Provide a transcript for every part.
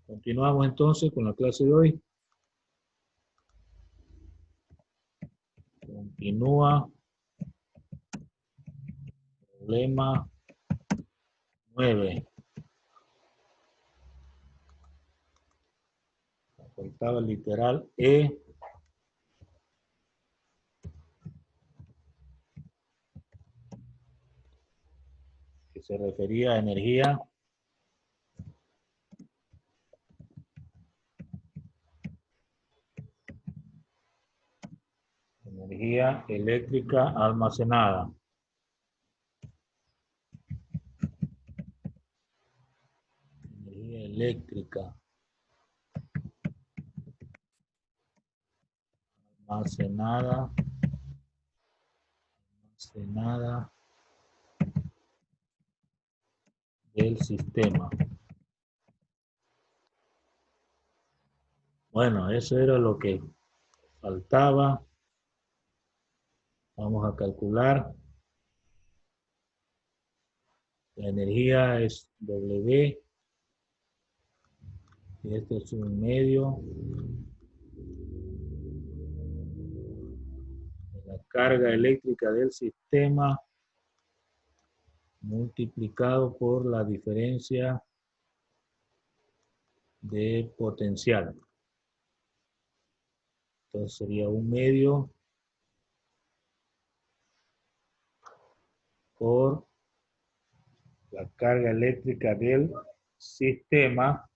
Continuamos entonces con la clase de hoy. Continúa. Problema 9. Faltaba el literal E. Que se refería a energía. Energía eléctrica almacenada. Energía eléctrica almacenada del sistema. Bueno, eso era lo que faltaba. Vamos a calcular. La energía es W. Y este es un medio. La carga eléctrica del sistema multiplicado por la diferencia de potencial. Entonces sería un medio por la carga eléctrica del sistema,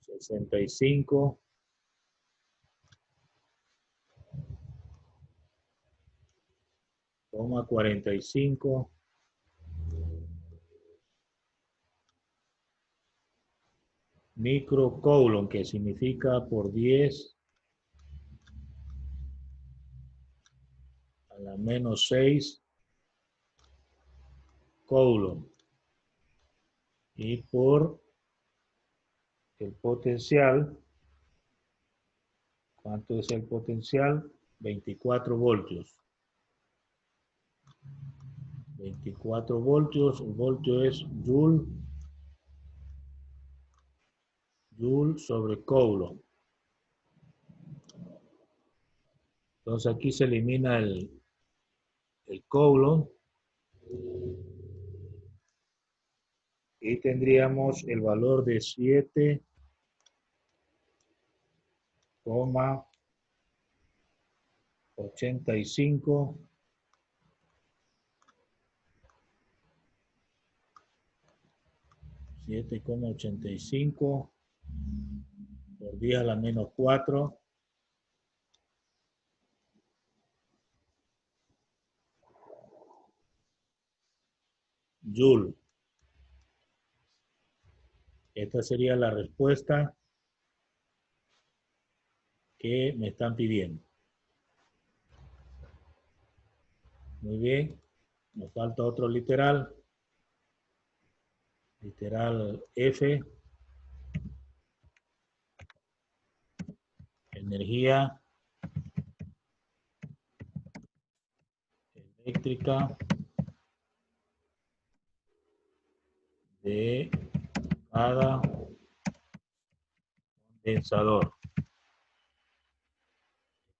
65,45 microcoulomb, que significa por 10 a la menos 6 coulomb, y por el potencial. ¿Cuánto es el potencial? 24 voltios. 24 voltios, el voltio es joule sobre coulomb. Entonces aquí se elimina el coulomb y tendríamos el valor de 7,85 por 10 a la menos 4 joule. Esta sería la respuesta que me están pidiendo. Muy bien. Nos falta otro literal. Literal F. Energía eléctrica de cada condensador.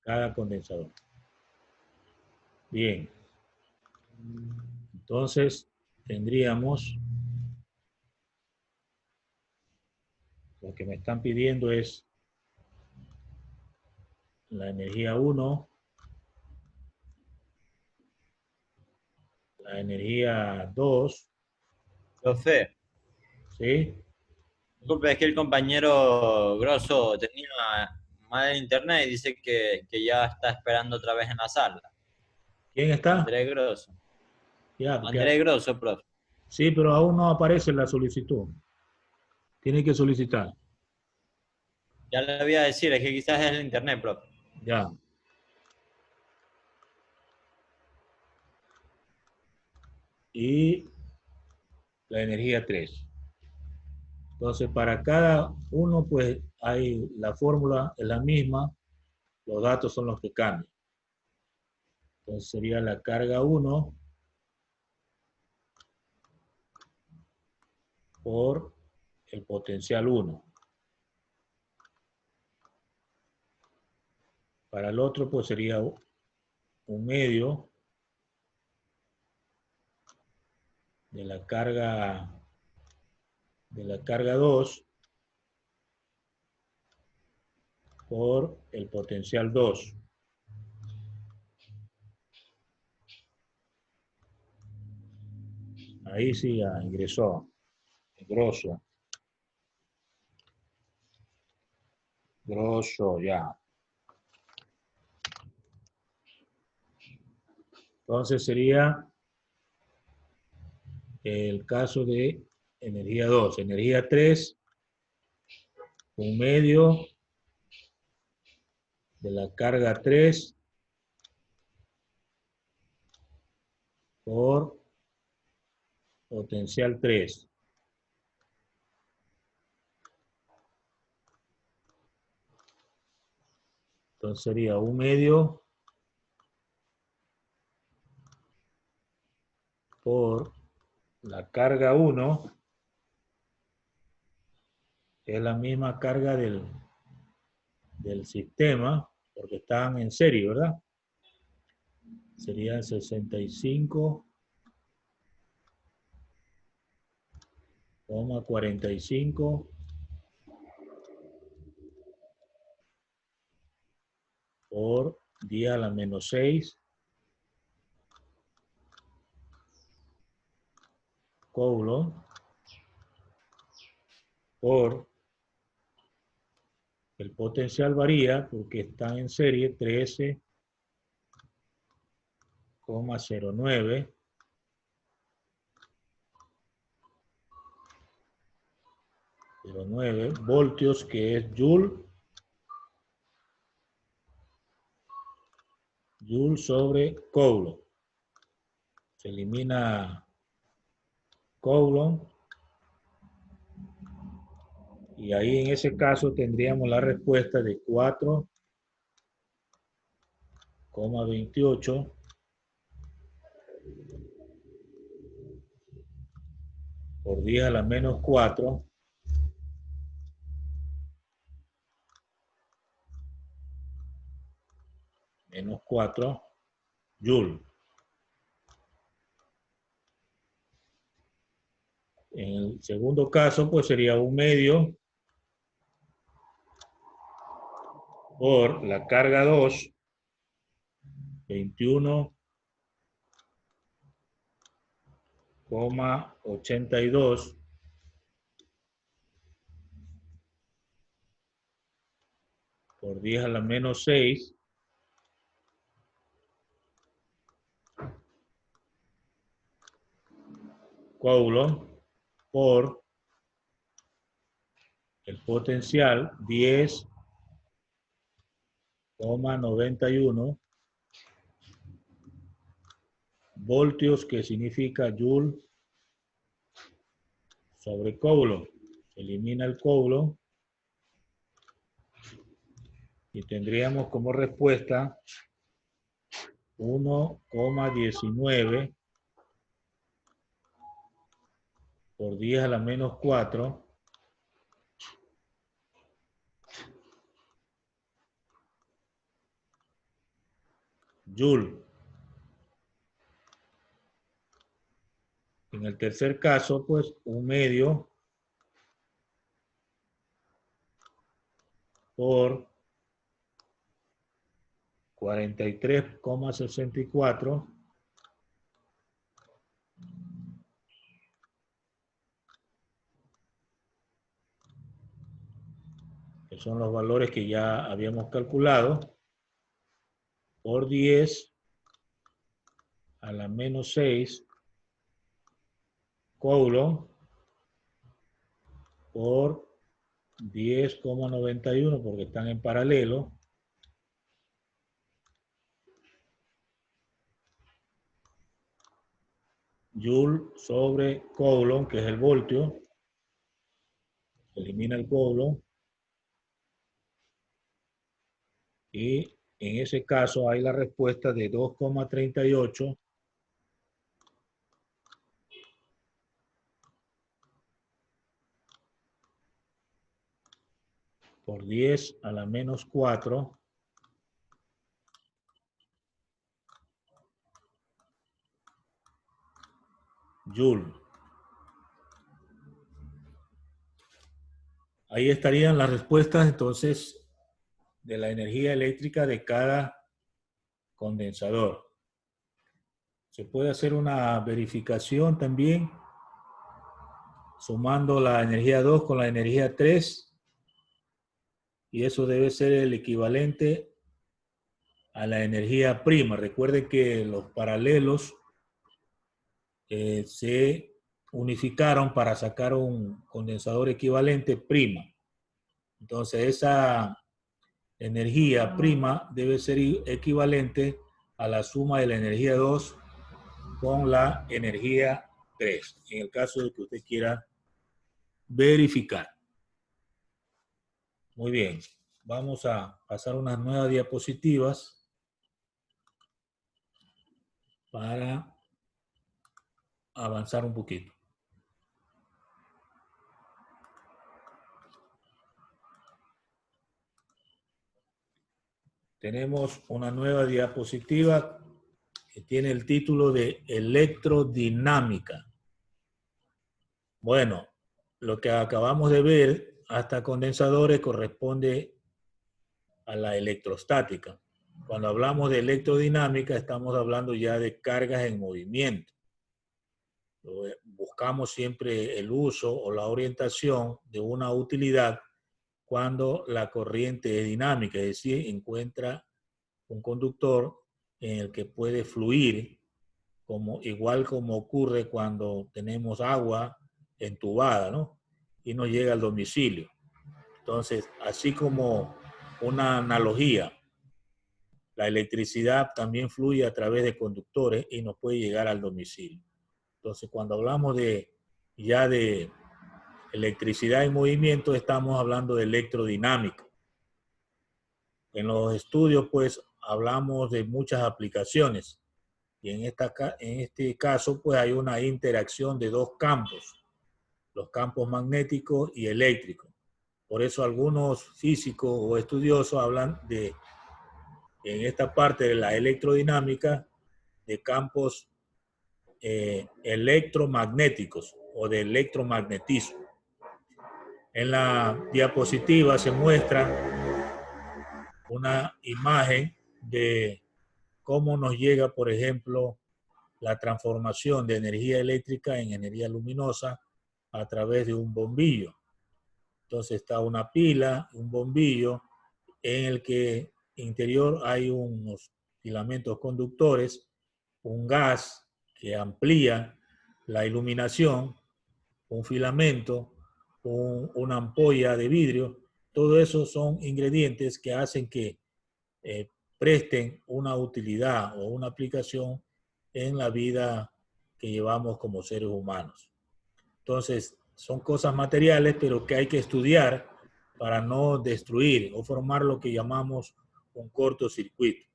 Cada condensador. Bien. Entonces, tendríamos, lo que me están pidiendo es la energía 1, la energía 2, Profe, ¿sí? disculpe, es que el compañero Grosso tenía mal internet y dice que ya está esperando otra vez en la sala. ¿Quién está? Andrés Grosso. Ya, porque, Andrés Grosso, profe. sí, pero aún no aparece la solicitud. Tiene que solicitar. Ya le voy a decir, es que quizás es el internet, profe. Ya. Y la energía 3. Entonces, para cada uno, pues, hay la fórmula es la misma, los datos son los que cambian. Entonces, sería la carga 1 por el potencial 1. Para el otro, pues sería un medio de la carga 2 por el potencial 2. Ahí sí ya ingresó. Grosso. Grosso ya. Entonces sería el caso de energía 2. Energía 3, un medio de la carga 3 por potencial 3. Entonces sería un medio por la carga 1, que es la misma carga del sistema, porque están en serie, ¿verdad? Serían 65,45 por 10 a la menos 6 coulomb por el potencial varía porque están en serie 13,09 voltios, que es Joule sobre Coulomb. Se elimina Coulomb y ahí en ese caso tendríamos la respuesta de 4,28 por 10 a la menos 4 menos 4 Joule. En el segundo caso, pues sería un medio por la carga 2, 21,82 por 10 a la menos 6 coulomb por el potencial 10,91 voltios, que significa Joule sobre Coulomb. Se elimina el Coulomb y tendríamos como respuesta 1,19 por 10 a la menos 4 Joule. En el tercer caso, pues un medio por 43,64 que son los valores que ya habíamos calculado, por 10 a la menos 6 coulomb por 10,91 porque están en paralelo, Joule sobre Coulomb, que es el voltio. Se elimina el Coulomb y en ese caso hay la respuesta de 2,38 . por 10 a la menos 4 Joule. Ahí estarían las respuestas entonces de la energía eléctrica de cada condensador. Se puede hacer una verificación también sumando la energía 2 con la energía 3 y eso debe ser el equivalente a la energía prima. Recuerden que los paralelos se unificaron para sacar un condensador equivalente prima. Entonces esa energía prima debe ser equivalente a la suma de la energía 2 con la energía 3, en el caso de que usted quiera verificar. Muy bien, vamos a pasar unas nuevas diapositivas para avanzar un poquito. Tenemos una nueva diapositiva que tiene el título de electrodinámica. Bueno, lo que acabamos de ver hasta condensadores corresponde a la electrostática. Cuando hablamos de electrodinámica estamos hablando ya de cargas en movimiento. Buscamos siempre el uso o la orientación de una utilidad cuando la corriente es dinámica, es decir, encuentra un conductor en el que puede fluir, igual como ocurre cuando tenemos agua entubada, ¿no? Y nos llega al domicilio. Entonces, así como una analogía, la electricidad también fluye a través de conductores y nos puede llegar al domicilio. Entonces, cuando hablamos ya de electricidad en movimiento, estamos hablando de electrodinámica. En los estudios, pues, hablamos de muchas aplicaciones. Y en este caso, pues, hay una interacción de dos campos, los campos magnéticos y eléctricos. Por eso algunos físicos o estudiosos hablan en esta parte de la electrodinámica, de campos electromagnéticos o de electromagnetismo. En la diapositiva se muestra una imagen de cómo nos llega, por ejemplo, la transformación de energía eléctrica en energía luminosa a través de un bombillo. Entonces está una pila, un bombillo, en el que interior hay unos filamentos conductores, un gas que amplía la iluminación, un filamento, una ampolla de vidrio. Todo eso son ingredientes que hacen que presten una utilidad o una aplicación en la vida que llevamos como seres humanos. Entonces, son cosas materiales, pero que hay que estudiar para no destruir o formar lo que llamamos un cortocircuito.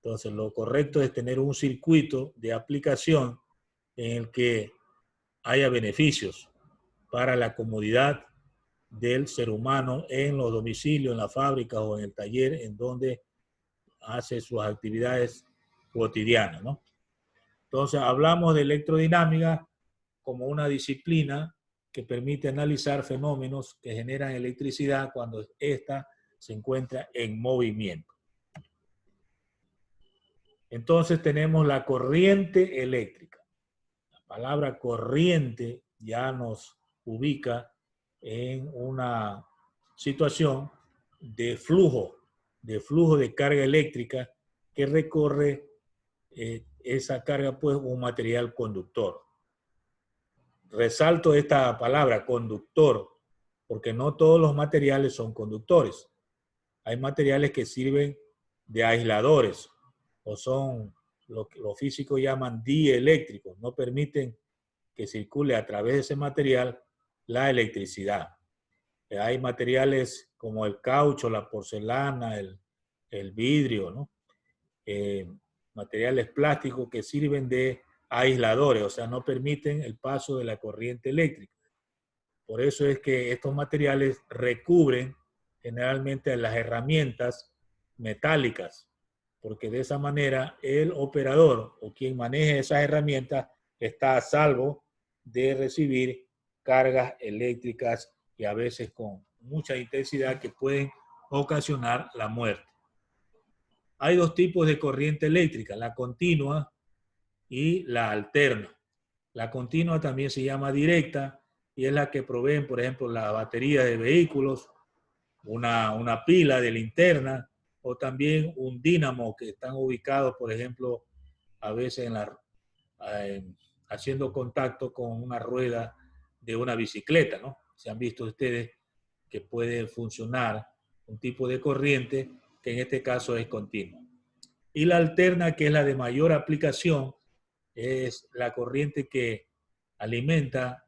Entonces, lo correcto es tener un circuito de aplicación en el que haya beneficios para la comodidad del ser humano en los domicilios, en la fábrica o en el taller en donde hace sus actividades cotidianas, ¿no? Entonces, hablamos de electrodinámica como una disciplina que permite analizar fenómenos que generan electricidad cuando ésta se encuentra en movimiento. Entonces tenemos la corriente eléctrica. La palabra corriente ya nos ubica en una situación de flujo de carga eléctrica que recorre esa carga, pues, un material conductor. Resalto esta palabra, conductor, porque no todos los materiales son conductores. Hay materiales que sirven de aisladores o son lo que los físicos llaman dieléctricos, no permiten que circule a través de ese material la electricidad. Hay materiales como el caucho, la porcelana, el vidrio, ¿no? Materiales plásticos que sirven de aisladores, o sea, no permiten el paso de la corriente eléctrica. Por eso es que estos materiales recubren generalmente las herramientas metálicas, porque de esa manera el operador o quien maneje esas herramientas está a salvo de recibir cargas eléctricas y a veces con mucha intensidad que pueden ocasionar la muerte. Hay dos tipos de corriente eléctrica, la continua y la alterna. La continua también se llama directa y es la que proveen, por ejemplo, la batería de vehículos, una pila de linterna o también un dínamo que están ubicados, por ejemplo, a veces haciendo contacto con una rueda de una bicicleta, ¿no? Se han visto ustedes que puede funcionar un tipo de corriente que en este caso es continua. Y la alterna, que es la de mayor aplicación, es la corriente que alimenta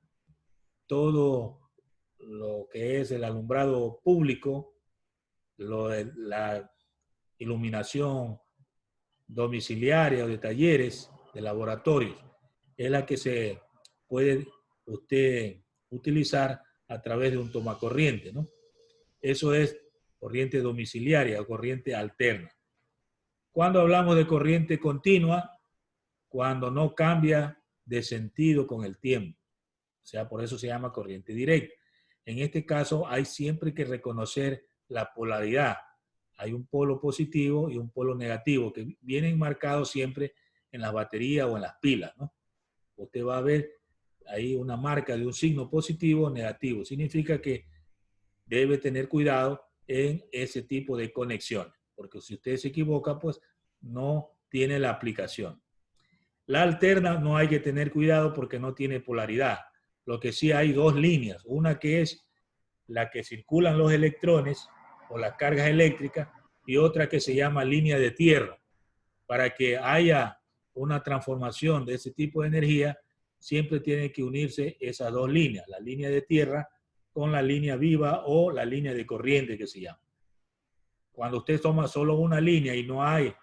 todo lo que es el alumbrado público, la iluminación domiciliaria o de talleres, de laboratorios. Es la que se puede usted utilizar a través de un tomacorriente, ¿no? Eso es corriente domiciliaria o corriente alterna. Cuando hablamos de corriente continua, cuando no cambia de sentido con el tiempo. O sea, por eso se llama corriente directa. En este caso hay siempre que reconocer la polaridad. Hay un polo positivo y un polo negativo que vienen marcados siempre en las baterías o en las pilas, ¿no? Usted va a ver ahí una marca de un signo positivo o negativo. Significa que debe tener cuidado en ese tipo de conexiones, porque si usted se equivoca, pues no tiene la aplicación. La alterna no hay que tener cuidado porque no tiene polaridad. Lo que sí hay dos líneas, una que es la que circulan los electrones o las cargas eléctricas y otra que se llama línea de tierra. Para que haya una transformación de ese tipo de energía, siempre tienen que unirse esas dos líneas, la línea de tierra con la línea viva o la línea de corriente que se llama. Cuando usted toma solo una línea y no hay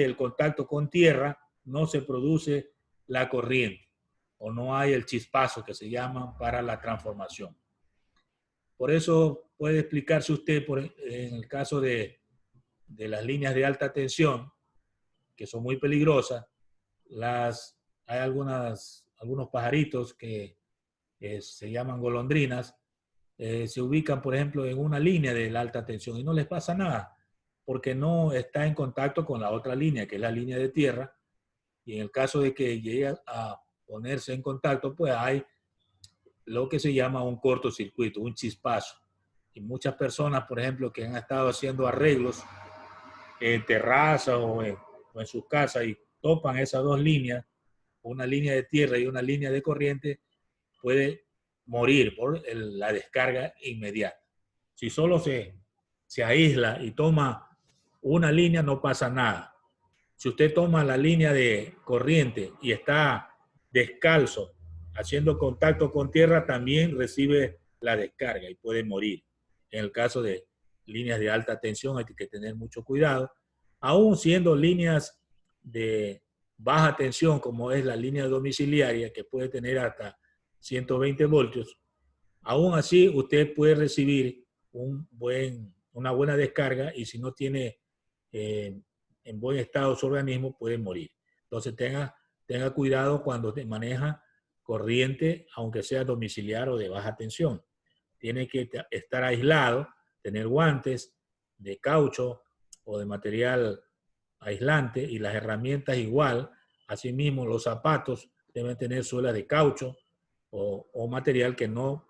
el contacto con tierra, no se produce la corriente o no hay el chispazo que se llama para la transformación. Por eso puede explicarse usted en el caso de las líneas de alta tensión, que son muy peligrosas, hay algunos pajaritos que se llaman golondrinas, se ubican, por ejemplo, en una línea de la alta tensión y no les pasa nada, porque no está en contacto con la otra línea, que es la línea de tierra, y en el caso de que llegue a ponerse en contacto, pues hay lo que se llama un cortocircuito, un chispazo. Y muchas personas, por ejemplo, que han estado haciendo arreglos en terraza o en sus casas y topan esas dos líneas, una línea de tierra y una línea de corriente, puede morir por la descarga inmediata. Si solo se aísla y toma una línea, no pasa nada. Si usted toma la línea de corriente y está descalzo, haciendo contacto con tierra, también recibe la descarga y puede morir. En el caso de líneas de alta tensión hay que tener mucho cuidado. Aún siendo líneas de baja tensión, como es la línea domiciliaria, que puede tener hasta 120 voltios, aún así usted puede recibir una buena descarga y si no tiene en buen estado su organismo puede morir. Entonces tenga cuidado cuando maneja corriente, aunque sea domiciliar o de baja tensión. Tiene que estar aislado, tener guantes de caucho o de material aislante y las herramientas igual. Asimismo, los zapatos deben tener suela de caucho o material que no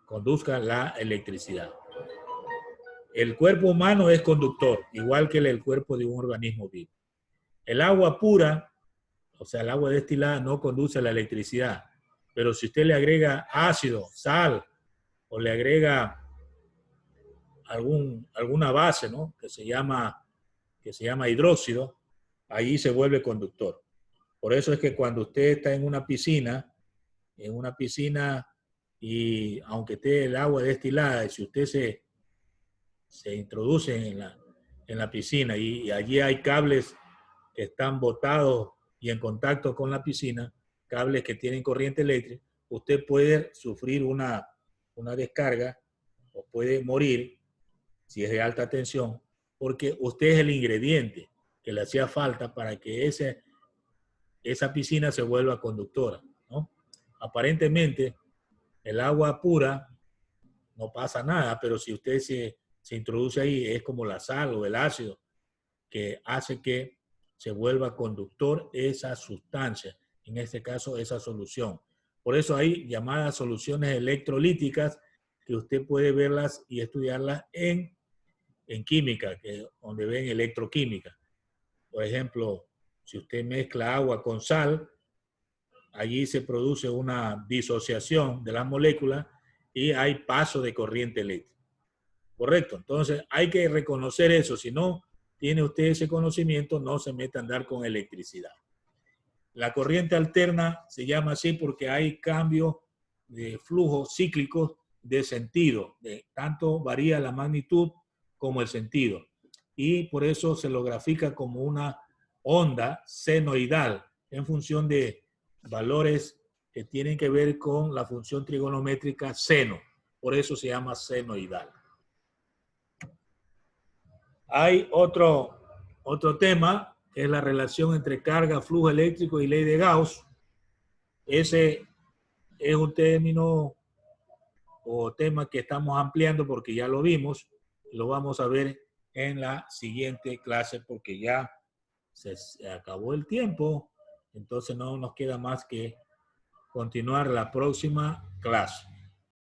conduzca la electricidad. El cuerpo humano es conductor, igual que el cuerpo de un organismo vivo. El agua pura, o sea, el agua destilada, no conduce a la electricidad. Pero si usted le agrega ácido, sal, o le agrega alguna base, ¿no? que se llama hidróxido, ahí se vuelve conductor. Por eso es que cuando usted está en una piscina y aunque esté el agua destilada, y si usted se introduce en la piscina y allí hay cables que están botados y en contacto con la piscina, cables que tienen corriente eléctrica, usted puede sufrir una descarga o puede morir si es de alta tensión, porque usted es el ingrediente que le hacía falta para que esa piscina se vuelva conductora, ¿no? Aparentemente, el agua pura no pasa nada, pero si usted se introduce ahí, es como la sal o el ácido que hace que se vuelva conductor esa sustancia, en este caso esa solución. Por eso hay llamadas soluciones electrolíticas que usted puede verlas y estudiarlas en química, donde ven electroquímica. Por ejemplo, si usted mezcla agua con sal, allí se produce una disociación de las moléculas y hay paso de corriente eléctrica. Correcto. Entonces hay que reconocer eso. Si no tiene usted ese conocimiento, no se meta a andar con electricidad. La corriente alterna se llama así porque hay cambios de flujo cíclicos de sentido. Tanto varía la magnitud como el sentido. Y por eso se lo grafica como una onda senoidal en función de valores que tienen que ver con la función trigonométrica seno. Por eso se llama senoidal. Hay otro tema, que es la relación entre carga, flujo eléctrico y ley de Gauss. Ese es un término o tema que estamos ampliando porque ya lo vimos. Lo vamos a ver en la siguiente clase porque ya se acabó el tiempo. Entonces no nos queda más que continuar la próxima clase.